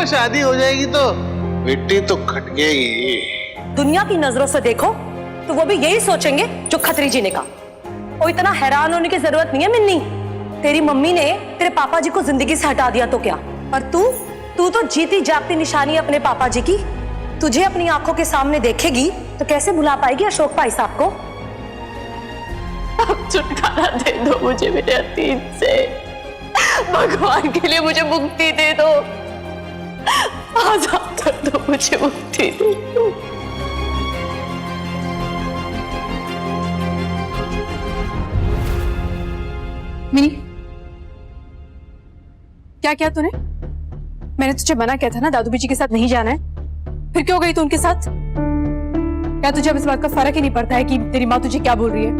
शादी हो जाएगी तो मिट्टी तो खटकेगी। दुनिया की नजरों से देखो तो वो भी यही सोचेंगे जो खतरी जी ने कहा। और इतना हैरान होने की जरूरत नहीं है मिन्नी। तेरी मम्मी ने तेरे पापा जी को जिंदगी से हटा दिया तो क्या, पर तू तो जीती जागती निशानी है अपने पापा जी की। तुझे अपनी आंखों के सामने देखेगी तो कैसे भुला पाएगी अशोक भाई साहब को। अब छुटकारा दे दो मुझे मेरे अतीत से, भगवान के लिए मुझे मुक्ति दे दो, आजाद कर दो मुझे, मुक्ति दे दो। मिनी, क्या किया तूने? मैंने तुझे मना किया था ना दादू जी के साथ नहीं जाना है, फिर क्यों गई तू उनके साथ? क्या तुझे अब इस बात का फर्क ही नहीं पड़ता है कि तेरी माँ तुझे क्या बोल रही है?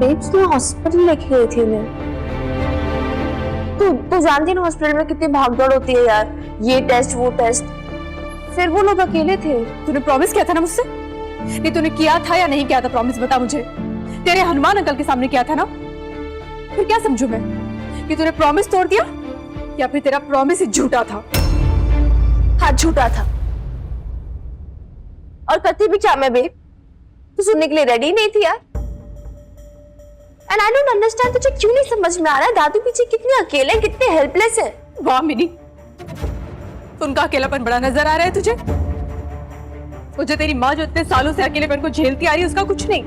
बेब्स मैं हॉस्पिटल लेके गई थी मैं। तू जानती ना हॉस्पिटल में कितनी भागदौड़ होती है यार, ये टेस्ट वो टेस्ट। फिर वो लोग अकेले थे। तूने प्रॉमिस किया था ना मुझसे? नहीं तूने किया था या नहीं किया था प्रॉमिस, बता मुझे। तेरे हनुमान अंकल के सामने किया था ना? फिर क्या समझू मैं कि तूने प्रॉमिस तोड़ दिया या फिर तेरा प्रॉमिस ही झूठा था? हाँ झूठा था। और करती भी क्या मैं बेब? तू सुनने के लिए रेडी नहीं थी यार। एंड आई डोंट अंडरस्टैंड, तुझे क्यों नहीं समझ में आ रहा है दादू पीछे कितने अकेले कितने हेल्पलेस है। वाह मिनी, उनका अकेलापन बड़ा नजर आ रहा है तुझे? वो जो तेरी माँ जो इतने सालों से अकेलेपन को झेलती आ रही है उसका कुछ नहीं।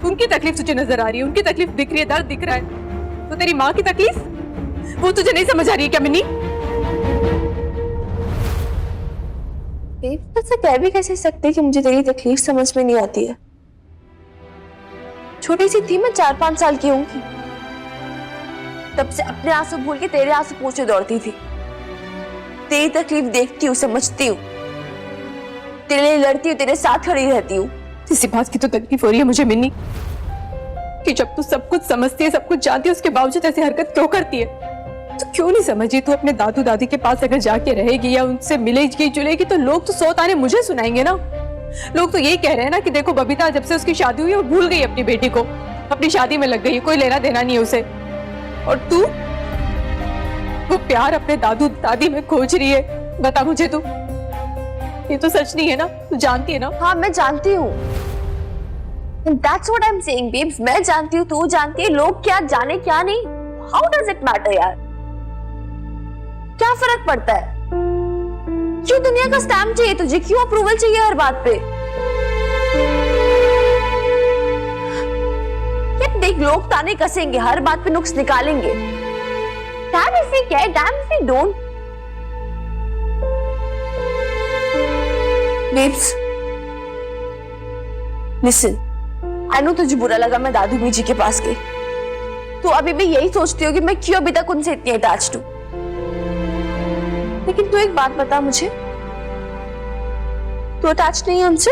उनकी तकलीफ तुझे नजर आ रही है, उनकी तकलीफ दिख रही है, दर्द दिख रहा है। तो तेरी माँ की तकलीफ वो तुझे नहीं समझ आ रही है क्या मिनी? बेब तो कह भी कैसे सकते कि मुझे तेरी तकलीफ समझ में नहीं आती है। छोटी सी थी मैं, 4-5 साल की होंगी, तब से अपने आंसू भूल के तेरे आंसू पोंछे दौड़ती थी। तेरी तकलीफ देखती हूँ, समझती हूँ, तेरे लिए लड़ती हूँ, तेरे साथ खड़ी रहती हूँ। इसी बात की तो तकलीफ हो रही है मुझे मिन्नी कि जब तू सब कुछ समझती है, सब कुछ जानती है, उसके बावजूद ऐसी हरकत क्यों करती है? तो क्यों नहीं समझी तू अपने दादू दादी के पास अगर जाके रहेगी या उनसे मिलेगी जुलेगी तो लोग तो 100 ताने मुझे सुनाएंगे ना। लोग तो यही कह रहे हैं ना कि देखो बबीता जब से उसकी शादी हुई वो भूल गई अपनी बेटी को, अपनी शादी में लग गई, कोई लेना देना नहीं है उसे। और तू वो प्यार अपने दादू दादी में खोज रही है। बता मुझे तू, ये तो सच नहीं है ना? तू जानती है ना? हाँ मैं जानती हूँ। That's what I'm saying, babes. मैं जानती हूँ, तू जानती है, लोग क्या जाने क्या नहीं। How does it matter यार? क्या फर्क पड़ता है? क्यों दुनिया का स्टैम्प चाहिए तुझे? क्यों अप्रूवल चाहिए हर बात पे? यार देख, लोग ताने कसेंगे, हर बात पे नुक्स निकालेंगे। Damn if we care, damn if we don't. Babes, listen. I know तुझे बुरा लगा मैं दादू बीजी के पास गई। तू अभी भी यही सोचती हो कि मैं क्यों अभी तक उनसे इतनी अटैच्ड हूं। लेकिन तू एक बात बता मुझे, तू अटैच्ड नहीं है उनसे?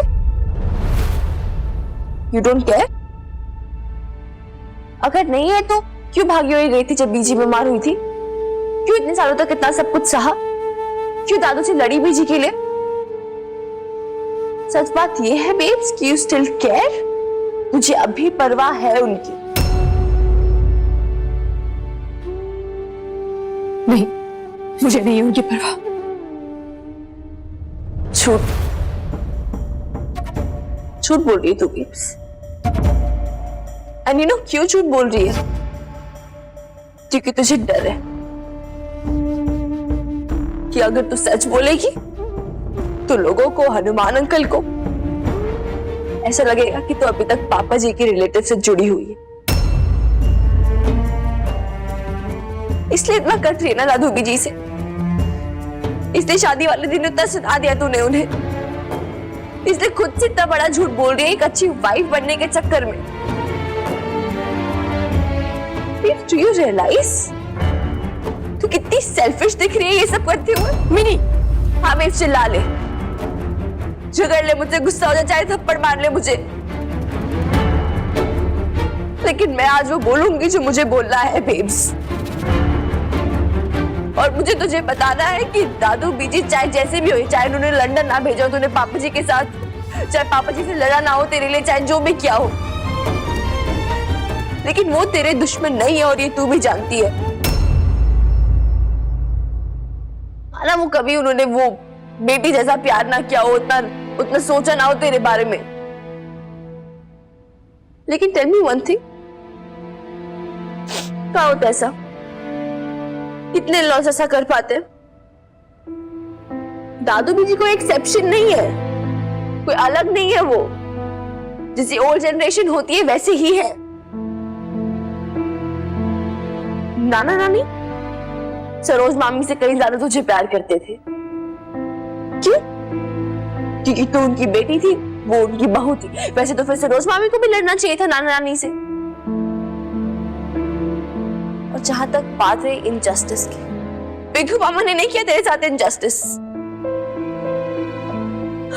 You don't care? अगर नहीं है तो क्यों भागी हुई गई थी जब बीजी बीमार हुई थी? क्यों इतने सालों तक इतना सब कुछ सहा? क्यों दादू से लड़ी बीजी के लिए? सच बात ये है बेब्स कि यू स्टिल केयर। तुझे अभी परवाह है उनकी? नहीं, मुझे नहीं है उनकी परवाह। झूठ झूठ बोल रही है तू बेब्स। एंड यू नो क्यों झूठ बोल रही है? क्योंकि तुझे डर है कि अगर तू सच बोलेगी तो लोगों को, हनुमान अंकल को ऐसा लगेगा कि तू अभी तक पापा जी के रिलेटिव से जुड़ी हुई है। इसलिए इतना कट रही है ना दादू जी से। इसलिए शादी वाले दिन इतना सुना दिया तूने उन्हें। इसलिए खुद से इतना बड़ा झूठ बोल रही है एक अच्छी वाइफ बनने के चक्कर में। Do you realize? तू कितनी सेल्फिश दिख रही है ये सब करते हुए। मिनी, हाँ बेब चिल्ला ले, झगड़ ले मुझसे, गुस्सा हो जा, चाहे थप्पड़ मार ले मुझे, लेकिन मैं आज वो बोलूंगी जो मुझे बोलना है बेब्स। और मुझे तुझे बताना है कि दादू बीजी चाहे जैसे भी हो, चाहे उन्होंने लंदन ना भेजा हो तूने पापा जी के साथ, चाहे पापा जी से लड़ा ना हो तेरे लिए, चाहे जो भी किया हो, लेकिन वो तेरे दुश्मन नहीं है और ये तू भी जानती है। ना वो कभी उन्होंने वो बेटी जैसा प्यार ना किया हो, उतना सोचा ना हो तेरे बारे में। लेकिन टेल मी वन थिंग, क्या होता है ऐसा? कितने लॉस ऐसा कर पाते? दादू बीजी कोई एक्सेप्शन नहीं है, कोई अलग नहीं है। वो जैसी ओल्ड जनरेशन होती है वैसे ही है। नाना नानी सरोज मामी से कहीं ज्यादा तुझे प्यार करते थे। क्यों? क्योंकि तू उनकी बेटी थी, वो उनकी बहू थी। वैसे तो फिर सरोज मामी को भी लड़ना चाहिए था नाना नानी से। और जहां तक बात रही इनजस्टिस की, पिंकू मामा ने नहीं किया तेरे साथ इनजस्टिस।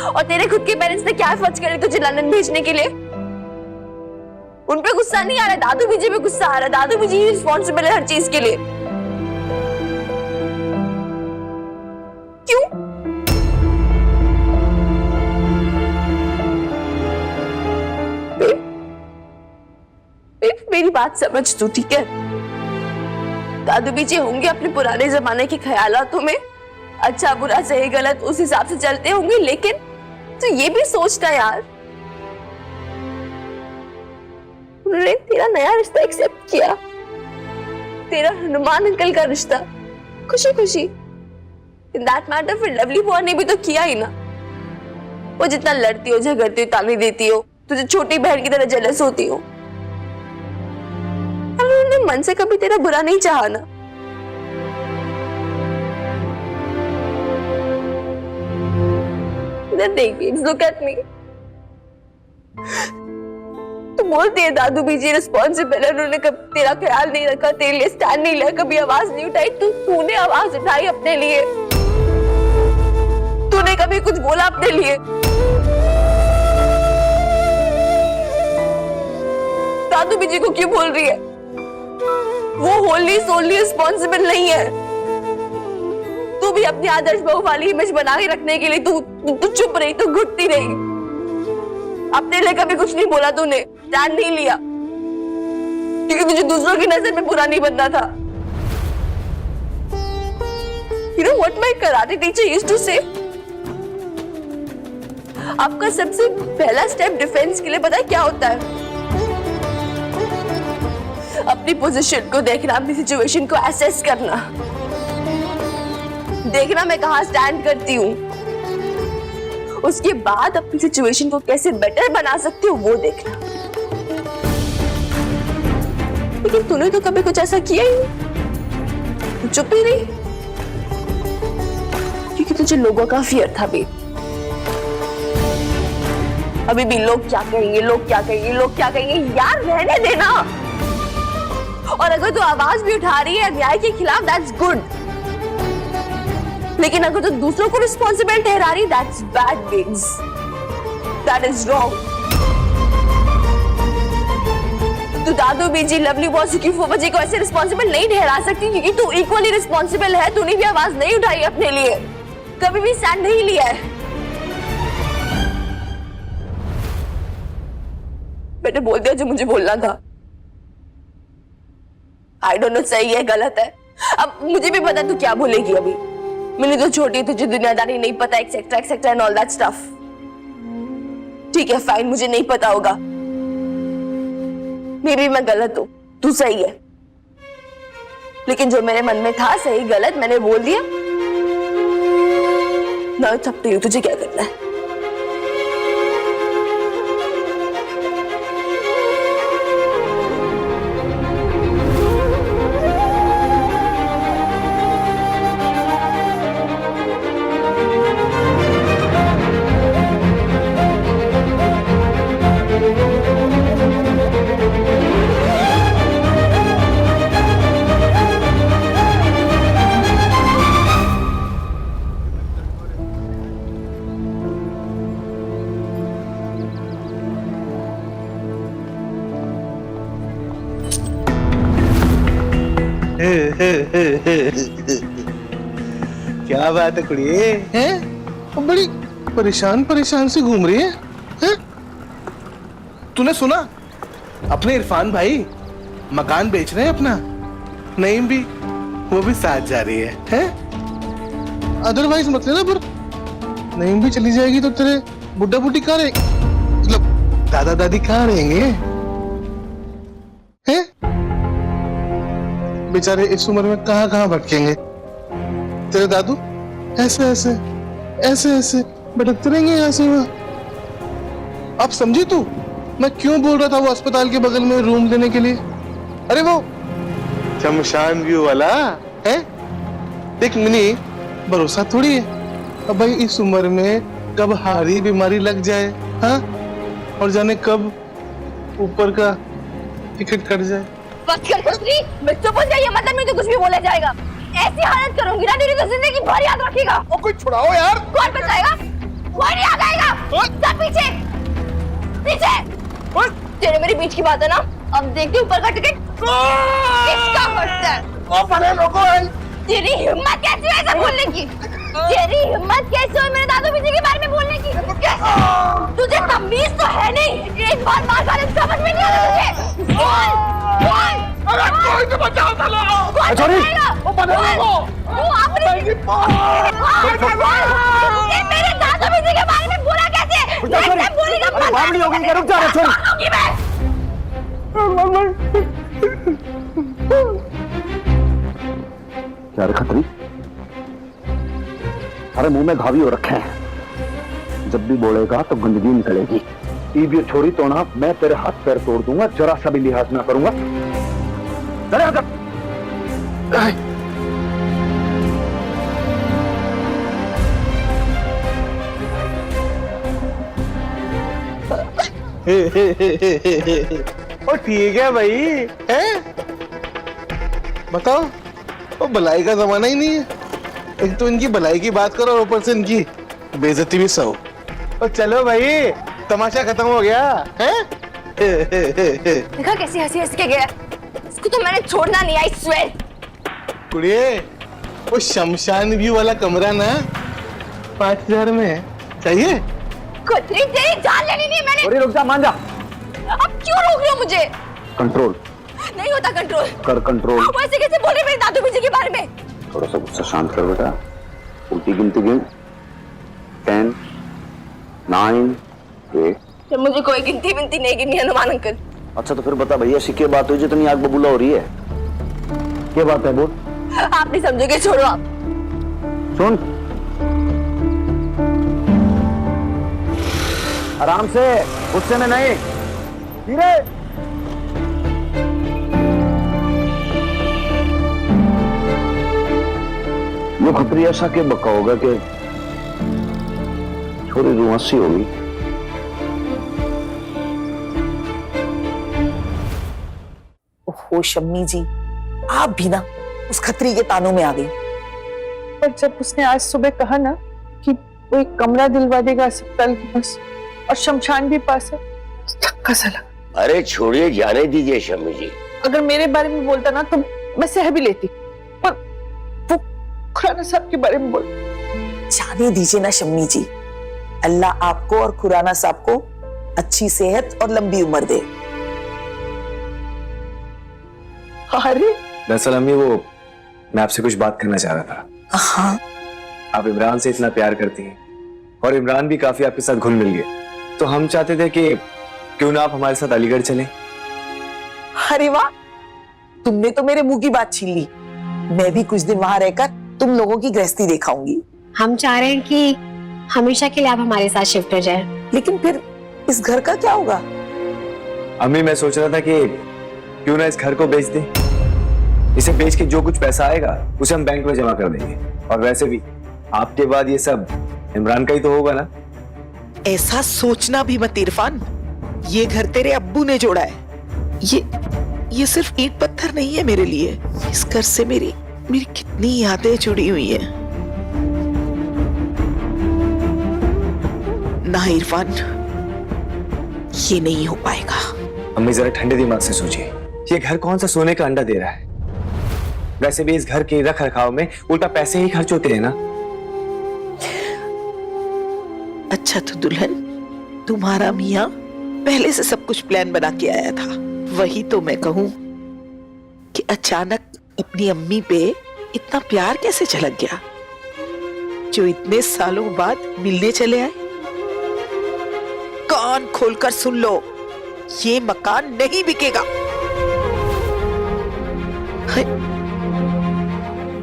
और तेरे खुद के पेरेंट्स ने क्या एफर्ट्स करे तुझे लंदन भेजने के लिए? उन पे गुस्सा नहीं आ रहा, दादू बीजी पे गुस्सा आ रहा है। दादू बीजी रिस्पॉन्सिबल है हर चीज के लिए। क्यों? मेरी बात समझ तू, ठीक है? दादू बीजी होंगे अपने पुराने जमाने के ख्यालातों में, अच्छा बुरा सही गलत उस हिसाब से चलते होंगे। लेकिन तो ये भी सोचता यार, उन्होंने तेरा नया रिश्ता एक्सेप्ट किया, तेरा हनुमान अंकल का रिश्ता, खुशी खुशी। इन दैट मैटर फिर लवली बुआ ने भी तो किया ही ना। वो जितना लड़ती हो, झगड़ती हो, ताने देती हो, तुझे छोटी बहन की तरह जेलस होती हो, उन्होंने मन से कभी तेरा बुरा नहीं चाहा ना। देख, look at me. तू बोलती है दादू बीजी रिस्पॉन्सिबल है, उन्होंने कभी तेरा ख्याल नहीं रखा, तेरे लिए स्टैंड नहीं लिया, कभी आवाज नहीं उठाई। तूने आवाज उठाई अपने लिए, तूने कभी कुछ बोला अपने लिए? दादू बीजी को क्यों बोल रही है? वो होली सोली रिस्पॉन्सिबल नहीं है। तू भी अपनी आदर्श बहू वाली इमेज बना के रखने के लिए तू चुप रही, तू घुटती रही। अपने लिए कभी कुछ नहीं बोला तूने, स्टैंड नहीं लिया, क्योंकि तुझे दूसरों की नजर में बुरा नहीं बनना था। You know what my karate teacher used to say? आपका सबसे पहला स्टेप डिफेंस के लिए पता है क्या होता है? अपनी पोजीशन को देखना, अपनी सिचुएशन को एसेस करना, देखना मैं कहां स्टैंड करती हूँ। उसके बाद अपनी सिचुएशन को कैसे बेटर बना सकती हूँ वो देखना। लेकिन तूने तो कभी कुछ ऐसा किया ही नहीं, तू चुप ही रही, क्योंकि तुझे लोगों का फियर था भी। अभी भी लोग क्या कहेंगे, लोग क्या कहेंगे, लोग क्या कहेंगे। यार रहने देना। और अगर तू आवाज भी उठा रही है अन्याय के खिलाफ, दैट्स गुड। लेकिन अगर तू दूसरों को रिस्पॉन्सिबल ठहरा रही, that's bad beings, that is wrong. तू दादू बीजी, लवली बुआ, सुखी फूफा जी को ऐसे रिस्पॉन्सिबल नहीं ठहरा सकती, क्योंकि तू इक्वली रिस्पॉन्सिबल है। तूने भी आवाज नहीं उठाई अपने लिए, कभी भी स्टैंड नहीं लिया है। मैंने बोल दिया जो मुझे बोलना था। आई डोंट नो सही है गलत है, अब मुझे भी पता तू क्या बोलेगी। अभी मैंने तो छोटी, तुझे दुनियादारी नहीं पता, etcetera etcetera and all that stuff. ठीक है फाइन, मुझे नहीं पता होगा, मे बी मैं गलत हूं, तू सही है। लेकिन जो मेरे मन में था, सही गलत मैंने बोल दिया। ना इट्स अप टू यू, तुझे क्या करना है। क्या बात है कुड़िए, हैं? वो बड़ी परेशान परेशान से घूम रही है, हैं? तूने सुना अपने इरफान भाई मकान बेच रहे हैं अपना, नईम भी, वो भी साथ जा रही है, हैं? अदरवाइज मत लेना, पर नहीं भी चली जाएगी तो तेरे बुड्ढा बुड्ढी कहाँ रहेंगे, मतलब दादा दादी कहाँ रहेंगे हैं? बेचारे इस उम्र में कहाँ कहाँ भटकेंगे। तेरे दादू ऐसे ऐसे ऐसे ऐसे भटकते रहेंगे यहाँ से वहाँ। आप समझी तू मैं क्यों बोल रहा था वो अस्पताल के बगल में रूम लेने के लिए? अरे वो शमशान व्यू वाला है। देख मिनी, भरोसा थोड़ी है अब भाई इस उम्र में कब हारी बीमारी लग जाए, हाँ, और जाने कब ऊपर का टिकट कट जाए। बस कर खुशी, मैं चुप हो जाइए, मतलब मुझे कुछ भी बोला जाएगा। ऐसी हालत करूंगी ना तेरी तो जिंदगी भर याद रखेगा। ओ कोई छुड़ाओ यार। कौन बचाएगा? कोई नहीं आ जाएगा। सब पीछे पीछे। तेरे मेरे बीच की बात है ना, अब देखते ऊपर का टिकट किसका फटता है। ओ बड़े लोगों है। तेरी हिम्मत कैसे है ऐसा बोलने की? तेरी हिम्मत कैसे है मेरे दादू जी के बारे में बोलने की? तुझे तमीज तो है नहीं, एक बार मार खाने समझ में नहीं आता तुझे। बोल अरे कोई तो बचाओ साला। सॉरी वो बने वो अपने मेरे दादू जी के बारे में बोला कैसे? मैं बोलेगा बावली हो गई क्या? रुक जा रे, छोड़। क्या रे खतरी, अरे मुंह में घावी हो रखे हैं, जब भी बोलेगा तो गंदगी निकलेगी। ये छोरी तो ना मैं तेरे हाथ पैर तोड़ दूंगा, जरा सा भी लिहाज ना करूंगा। ओ ठीक है भाई, हैं? बताओ, वो भलाई का जमाना ही नहीं है। एक तो इनकी भलाई की बात करो और ऊपर से इनकी बेइज्जती भी सहो। और चलो भाई, तमाशा खत्म हो गया हैं? देखा कैसी हंसी हंस के गया। इसको तो मैंने छोड़ना नहीं, आई स्वेर। कुड़िए, वो शमशान व्यू वाला कमरा ना 5000 में है, चाहिए? खतरी तेरी जान लेनी नहीं मैंने। अरे रुक जा, मान जा। अब क्यों रोक रहे हो मुझे? कंट्रोल नहीं होता कंट्रोल। कर कंट्रोल। आप ऐसे कैसे बोले मेरे दादू जी के बारे में? थोड़ा सा गुस्सा शांत कर बेटा। उल्टी गिनती गिन। 10 9 8। मुझे कोई गिनती विनती नहीं गिनी हनुमान अंकल। अच्छा तो फिर बता भैया, ऐसी क्या बात हुई जो इतनी आग बबूला हो रही है? क्या बात है बोल। आप नहीं समझोगे, छोड़ो आप। सुन, आराम से, गुस्से में नहीं, धीरे। वो खतरी ऐसा के बका होगा कि छोरी रुआसी होगी। ओहो शम्मी जी, आप भी ना उस खतरी के तानों में आ गई। पर जब उसने आज सुबह कहा ना कि वो एक कमरा दिलवा देगा अस्पताल के पास और शमशान भी पास है, धक्का सा लगा। अरे छोड़िए, जाने दीजिए शम्मी जी। अगर मेरे बारे में बोलता ना तो मैं सह भी लेती, पर वो खुराना साहब के बारे में बोल। जाने दीजिए ना शम्मी जी, अल्लाह आपको और खुराना साहब को अच्छी सेहत और लंबी उम्र दे। अरे दरअसल अम्मी, वो मैं आपसे कुछ बात करना चाह रहा था। हाँ, आप इमरान से इतना प्यार करती हैं और इमरान भी काफी आपके साथ घुल मिल गए, तो हम चाहते थे कि क्यों ना आप हमारे साथ अलीगढ़ चलें। अरे वाह, तुमने तो मेरे मुंह की बात छीन ली। मैं भी कुछ दिन वहां रहकर तुम लोगों की गृहस्थी दिखाऊंगी। हम चाह रहे हैं कि हमेशा के लिए आप हमारे साथ शिफ्ट हो जाए। लेकिन फिर इस घर का क्या होगा? अम्मी, मैं सोच रहा था कि क्यों ना इस घर को बेच दें। इसे बेच के जो कुछ पैसा आएगा उसे हम बैंक में जमा कर देंगे, और वैसे भी आपके बाद ये सब इमरान का ही तो होगा ना। ऐसा सोचना भी मत इरफान, ये घर तेरे अब्बू ने जोड़ा है। ये सिर्फ ईंट पत्थर नहीं है मेरे लिए। इस घर से मेरी कितनी यादें जुड़ी हुई हैं। ना इरफान, ये नहीं हो पाएगा। अम्मी जरा ठंडे दिमाग से सोचिए, ये घर कौन सा सोने का अंडा दे रहा है? वैसे भी इस घर के रख रखाव में उल्टा पैसे ही खर्च होते हैं ना। अच्छा तो दुल्हन, तुम्हारा मियाँ पहले से सब कुछ प्लान बना के आया था। वही तो मैं कहूँ कि अचानक अपनी अम्मी पे इतना प्यार कैसे झलक गया। जो इतने सालों बाद मिलने चले आए। कान खोलकर सुन लो, ये मकान नहीं बिकेगा। हाय,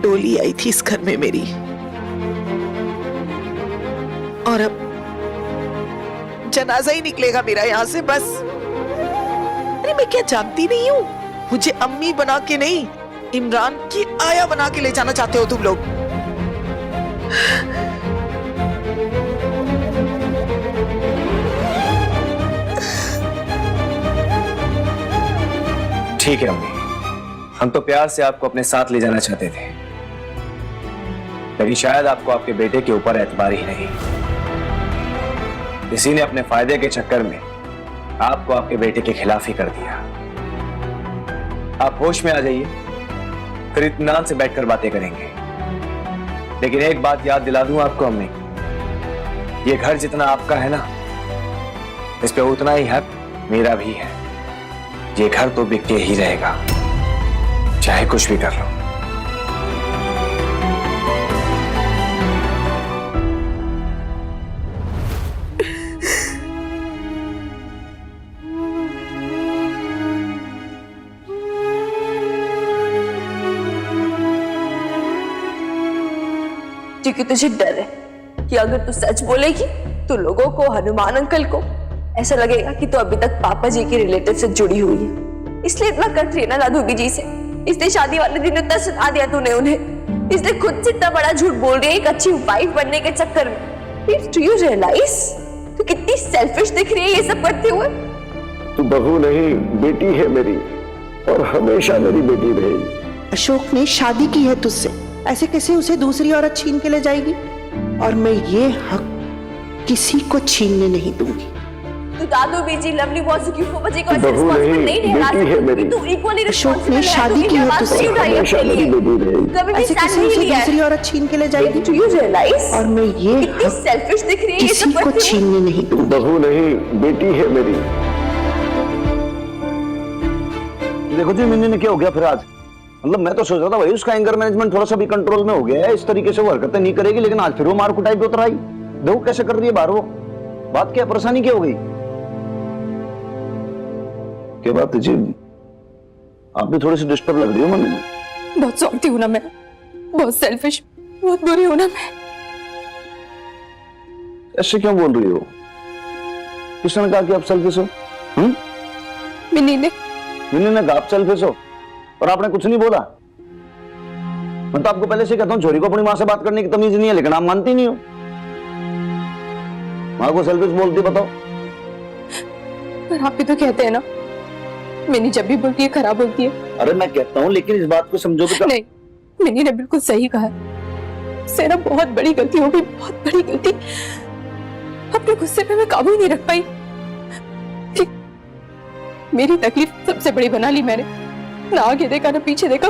डोली आई थी इस घर में मेरी, और अब जनाजा ही निकलेगा मेरा यहां से बस। अरे मैं क्या जानती नहीं हूं? मुझे अम्मी बना के नहीं, इमरान की आया बना के ले जाना चाहते हो तुम लोग। ठीक है अम्मी, हम तो प्यार से आपको अपने साथ ले जाना चाहते थे, लेकिन शायद आपको आपके बेटे के ऊपर एतबार ही नहीं। किसी ने अपने फायदे के चक्कर में आपको आपके बेटे के खिलाफ ही कर दिया। आप होश में आ जाइए, फिर इत्मीनान से बैठकर बातें करेंगे। लेकिन एक बात याद दिला दूं आपको अम्मी, ये घर जितना आपका है ना, इस पे उतना ही हक मेरा भी है। ये घर तो बिक के ही रहेगा, चाहे कुछ भी कर लो। क्योंकि तुझे डर है कि अगर तू सच बोलेगी तो लोगों को, हनुमान अंकल को ऐसा लगेगा कि तू अभी तक पापा जी के रिलेटिव से जुड़ी हुई है। इसलिए इतना कट रही है ना दादू जी से। इसलिए शादी वाले दिन इतना सुना दिया तूने उन्हें, इसलिए खुद से इतना बड़ा झूठ बोल रही है एक अच्छी वाइफ बनने के चक्कर में। डू यू रियलाइज तू कितनी सेल्फिश दिख रही है ये सब करते हुए? तू बहू नहीं, बेटी है मेरी, और हमेशा मेरी बेटी रहेगी। अशोक ने शादी की है तुझसे, ऐसे कैसे उसे दूसरी औरत छीन के ले जाएगी? और मैं ये हक किसी को छीनने नहीं दूंगी। तू दादू बीजी लवली बॉस की फूफा जी को ऐसे बहू रिस्पांसिबल नहीं, नहीं ठहरा बेटी है मेरी। सकती। तू इक्वली अशोक ने शादी की है तुझसे, हमेशा मेरी बेटी रहेगी। कभी भी ऐसे स्टैंड कैसे नहीं उसे लिया दूसरी औरत छीन के ले जाएगी? Do you realise? और मैं ये कितनी हक सेल्फिश दिख रही है ये किसी सब को करते हुए? छीनने नहीं दूंगी। बहू नहीं, बेटी है मेरी। देखो जी मिन्नी ने क्या हो गया फिर आज? मतलब मैं तो सोच रहा था भाई उसका एंगर मैनेजमेंट थोड़ा सा भी कंट्रोल में हो गया है, इस तरीके से वो हरकतें नहीं करेगी, लेकिन आज फिर वो मार कुटाई पे उतर आई। देखो कैसे कर रही है बाहर वो। बात क्या, परेशानी क्या हो गई? क्या बात है जी, आप भी थोड़ी सी डिस्टर्ब लग रही हो मम्मी। बहुत सौंपती हूँ ना मैं, बहुत सेल्फिश, बहुत बुरी हूँ ना मैं। ऐसे क्यों बोल रही हो? किसने कहा कि आप सेल्फिश हो? मिन्नी ने कहा आप सेल्फिश हो और आपने कुछ नहीं बोला? मैं तो आपको पहले से कहता हूँ छोरी को अपनी माँ से बात करने की तमीज नहीं है, लेकिन आप मानती नहीं हो। माँ को सेल्फिश बोलती, बताओ। पर आप भी तो कहते हैं ना, मिन्नी जब भी बोलती है खराब बोलती है। अरे मैं कहता हूँ, लेकिन इस बात को समझो कि नहीं, मिन्नी ने बिल्कुल सही कहा। से ना बहुत बड़ी गलती हो गई, बहुत बड़ी गलती। अपने गुस्से पे मैं काबू ही नहीं रख पाई। मेरी तकलीफ सबसे बड़ी बना ली मैंने, ना आगे देखा ना पीछे देखा,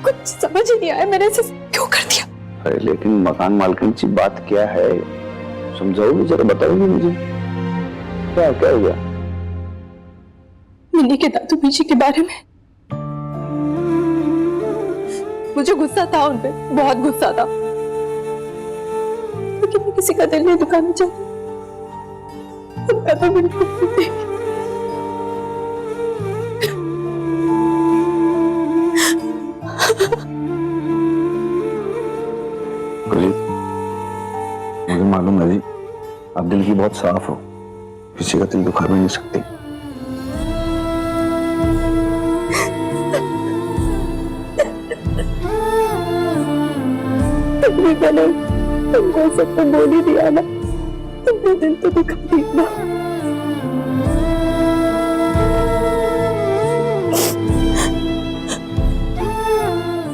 कुछ समझ ही नहीं आया मैंने ऐसे क्यों कर दिया। अरे लेकिन मकान मालकिन की बात क्या है, समझाओगी जरा, बताओगी मुझे क्या क्या हुआ? मिन्नी के दादू बीजी के बारे में मुझे गुस्सा था उन पे, बहुत गुस्सा था, लेकिन मैं किसी का दिल नहीं दुखाना चाहती। उनका तो बिल्कुल नहीं। मुझे मालूम है जी, आप दिल की बहुत साफ हो, किसी का दिल दुखा भी नहीं सकते। मैंने तुमको सब तो बोल ही दिया ना, तुमने दिल तो दुखा दिया ना।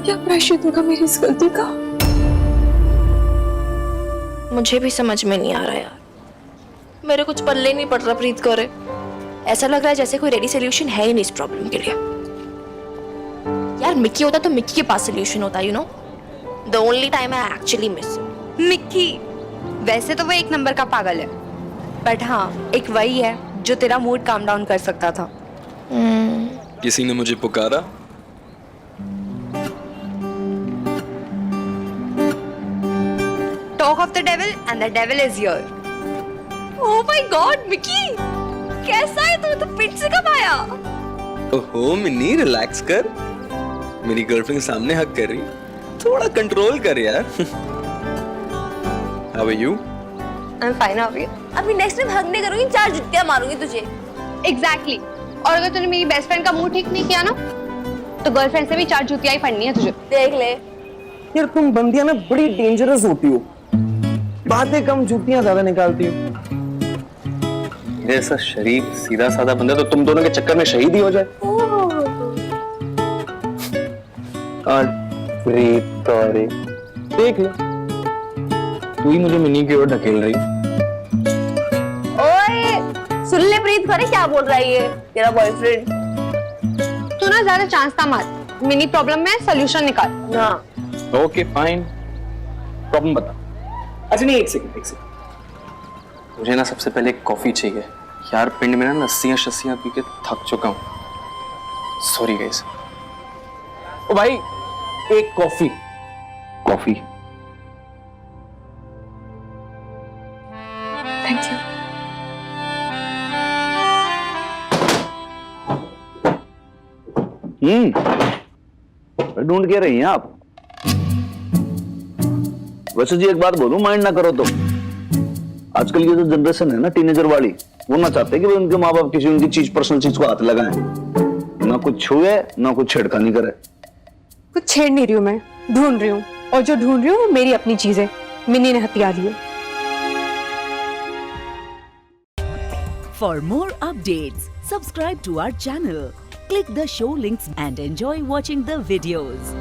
क्या प्रायश्चित होगा मेरी इस गलती का? मुझे भी समझ में नहीं आ रहा यार, मेरे कुछ पल्ले नहीं पड़ रहा प्रीत को। रे ऐसा लग रहा है जैसे कोई रेडी सोल्यूशन है ही नहीं इस प्रॉब्लम के लिए। यार मिक्की होता तो मिक्की के पास सोल्यूशन होता, you know, the only time I actually miss Mickey वैसे तो वो एक नंबर का पागल है, बट हाँ एक वही है जो तेरा मूड काम डाउन कर सकता था। किसी ने मुझे पुकारा? of the devil and the devil is here. Oh my God, Mickey, कैसा है तू? तो फिट से कब आया? ओहो मिन्नी, रिलैक्स कर। मेरी गर्लफ्रेंड के सामने हक कर रही, थोड़ा कंट्रोल कर यार। How are you? I'm fine, how are you? अभी नेक्स्ट टाइम हग नहीं करूंगी, 4 जुत्तियां मारूंगी तुझे। एग्जैक्टली और अगर तूने मेरी बेस्ट फ्रेंड का मूड ठीक नहीं किया ना तो गर्लफ्रेंड से भी 4 जूतियां ही पड़नी है तुझे। देख ले यार तुम बंदियां ना बड़ी डेंजरस होती हो, बातें कम जूतियां ज्यादा निकालती हो। जैसा शरीफ सीधा साधा बंदा तो तुम दोनों के चक्कर में शहीद ही हो जाए। और प्रीत तौरे देख ले, तू ही मुझे मिनी की ओर ढकेल रही। ओए सुन ले प्रीत, करे क्या बोल रहा है ये तेरा बॉयफ्रेंड? तू ना ज्यादा चांस ना मार, मिनी प्रॉब्लम में सोल्यूशन निकाल। ना ओके फाइन, प्रॉब्लम बता। अच्छा नहीं, एक सेकंड। मुझे ना सबसे पहले एक कॉफी चाहिए यार, पिंड में ना लस्सियां शस्सियां पी के थक चुका हूँ। Sorry guys. ओ भाई एक कॉफी। कॉफी? Thank you. ढूंढ के रही हैं आप? वैसे जी एक बात बोलूं, माइंड ना करो तो आजकल की जो जनरेशन है ना टीनेजर वाली, वो ना चाहते कि उनके माँ बाप किसी उनकी चीज, पर्सनल चीज को हाथ लगाएं, ना कुछ छुए ना कुछ छेड़खानी करे। कुछ छेड़ नहीं रही हूँ, मैं ढूंढ रही हूँ, और जो ढूंढ रही हूँ वो मेरी अपनी चीज है। मिनी ने हथियार लिए। For more updates, subscribe to our channel, click the show links and enjoy watching the videos.